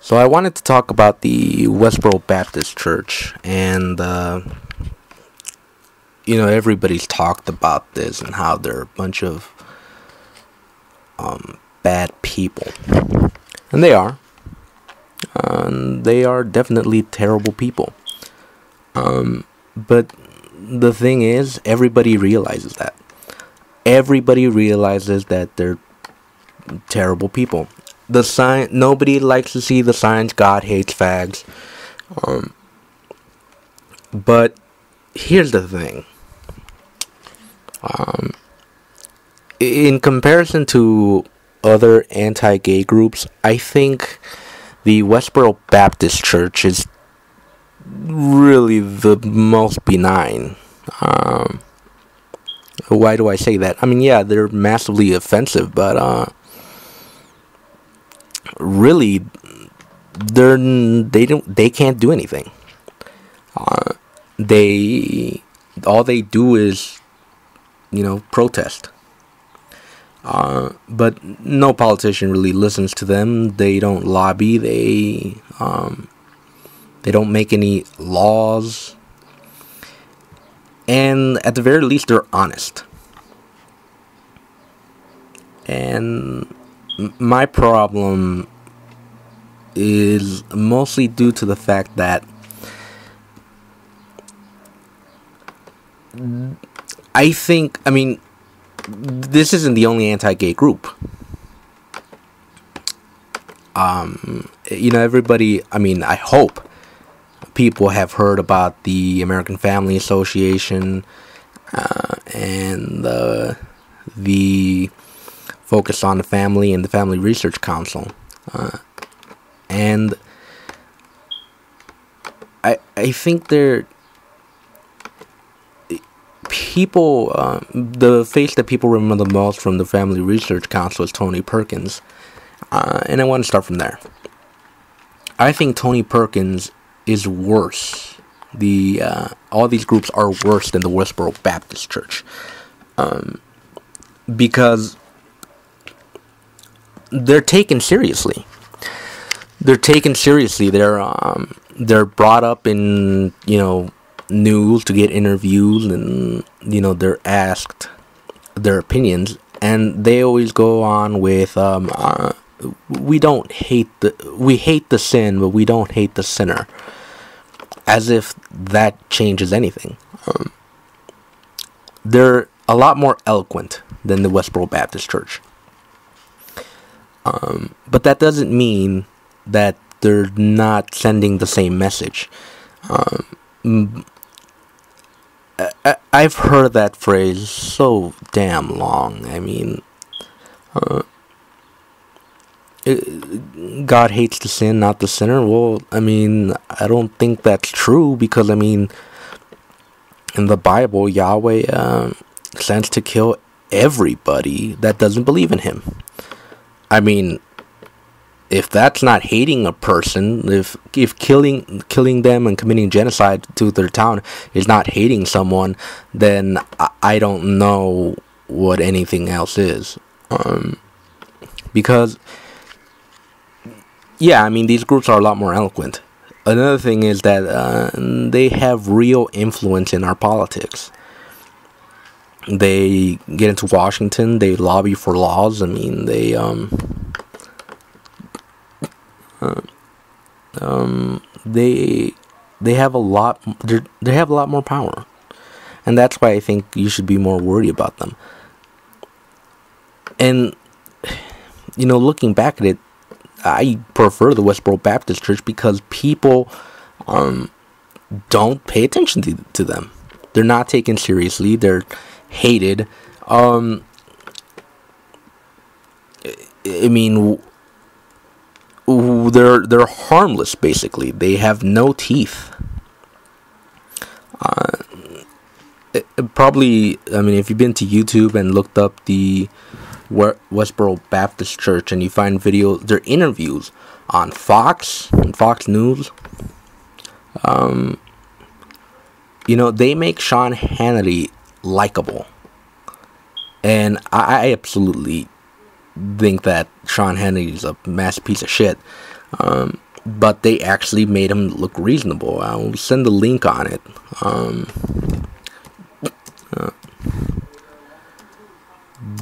So I wanted to talk about the Westboro Baptist Church, and everybody's talked about this and how they're a bunch of bad people, and they are. They are definitely terrible people. But the thing is, everybody realizes that. Everybody realizes that they're terrible people. Nobody likes to see the signs, God hates fags. But here's the thing. In comparison to other anti-gay groups, I think the Westboro Baptist Church is really the most benign. Why do I say that? I mean, yeah, they're massively offensive, but really, they can't do anything. All they do is, protest. But no politician really listens to them. They don't lobby. They don't make any laws. And at the very least, they're honest. And my problem is mostly due to the fact that this isn't the only anti-gay group. Everybody, I hope people have heard about the American Family Association and the focus on the family and the Family Research Council. And I think people, the face that people remember the most from the Family Research Council is Tony Perkins. And I want to start from there. I think Tony Perkins is worse. All these groups are worse than the Westboro Baptist Church. Because they're taken seriously. They're brought up in, news to get interviews, and they're asked their opinions, and they always go on with we hate the sin, but we don't hate the sinner, as if that changes anything. They're a lot more eloquent than the Westboro Baptist Church, but that doesn't mean that they're not sending the same message. I've heard that phrase so damn long. God hates the sin, not the sinner. Well, I don't think that's true, because, in the Bible, Yahweh sends to kill everybody that doesn't believe in him. If that's not hating a person, if killing them and committing genocide to their town is not hating someone, then I don't know what anything else is. Because, yeah, these groups are a lot more eloquent. Another thing is that they have real influence in our politics. They get into Washington, they lobby for laws. They have a lot. They have a lot more power, and that's why I think you should be more worried about them. And looking back at it, I prefer the Westboro Baptist Church because people don't pay attention to them. They're not taken seriously. They're hated. They're harmless, basically. They have no teeth. Probably, if you've been to YouTube and looked up the Westboro Baptist Church, and you find their interviews on Fox News, they make Sean Hannity likable, and I absolutely think that Sean Hannity is a mass piece of shit. but they actually made him look reasonable. I'll send a link on it.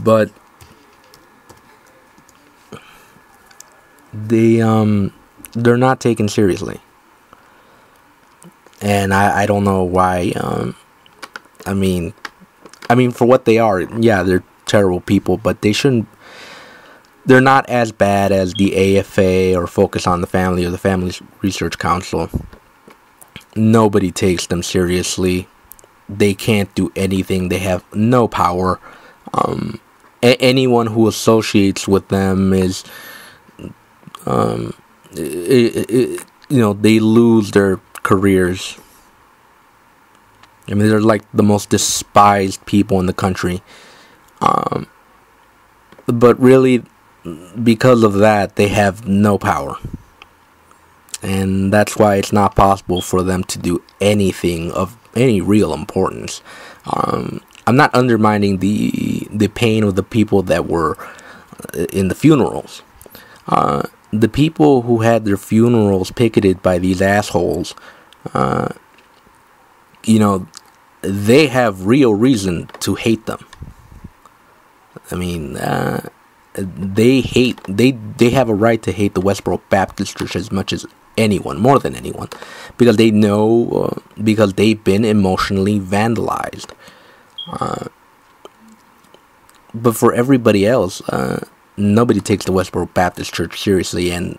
But they're not taken seriously, and I don't know why. I mean, for what they are, yeah, they're terrible people, but they shouldn't. They're not as bad as the AFA or Focus on the Family or the Family Research Council. Nobody takes them seriously. They can't do anything. They have no power. Anyone who associates with them is, they lose their careers. I mean, they're like the most despised people in the country. But really, because of that, they have no power. And that's why it's not possible for them to do anything of any real importance. I'm not undermining the pain of the people that were in the funerals. The people who had their funerals picketed by these assholes, they have real reason to hate them. I mean, they have a right to hate the Westboro Baptist Church as much as anyone, more than anyone, because they know, because they've been emotionally vandalized. But for everybody else, nobody takes the Westboro Baptist Church seriously, and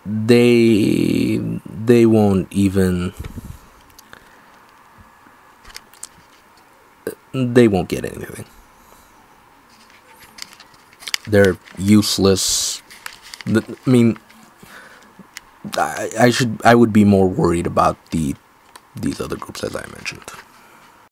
they won't even. They won't get anything. They're useless. I mean, I would be more worried about these other groups, as I mentioned.